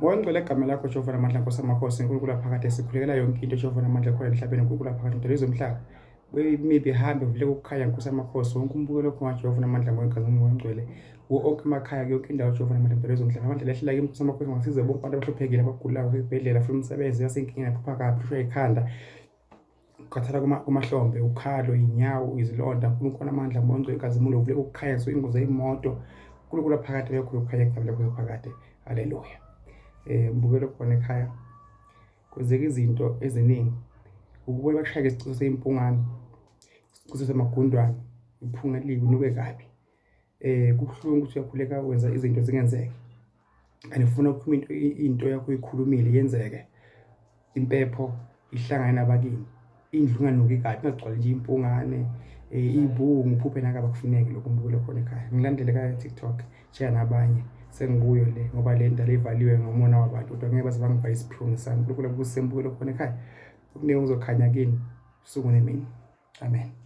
Ngokungcwele igama lakho Jehova namandla Nkosi amakhosi, uNkulunkulu waphakade, sikhulekela yonke into Jehova namandla khona emhlabeni, uNkulunkulu waphakade mdali womhlaba. Mibi ihambe vule ukukhanya Nkosi amakhosi, wonke umbukelo khona Jehova namandla ngokungcwele. Wonke emakhaya yonke indawo Jehova namandla mdali womhlaba. Amandla lehlela kimi Nkosi amakhosi, ngasize bonke abantu abahluphekile abagulayo esibhedlela, futhi umsebenzi yasenkingeni yaphupha kabi, ushaya ikhanda, ukhathala kumahlombe, ukhalo, inyawo, izilonda, uNkulunkulu amandla ngokungcwele inkazimulo vule ukukhanya ingozi yemoto, uNkulunkulu waphakade lokho ukukhanya igama lakho phakade. Haleluya. Mbukelo khona ekhaya kwenzeka izinto eziningi, ukubona bakushaya ngesiciko seimpungane, isiciko semagundwane, iphunga elibi unuke kabi. Kubuhlungu ukuthi uyakhuleka wenza izinto zingenzeki, anifuna ukuphuma into yakho ikhulumile yenzeke, impepho ihlangane nabakini, indlu inganuki kabi, ingagcwali nje impungane, ibungu uphuphe nakabe kufuneki lokho. Mbukelo khona ekhaya, ngilandele ekhaya TikTok, share nabanye, sengikuyo le ngoba le ndala ivaliwe ngomona wabantu, kodwa ngeke baze bangivala isiphungu sami. uNkulunkulu akubusise mbukelo khona ekhaya, ukunika ngizokhanya kini usuku nemini. Amen.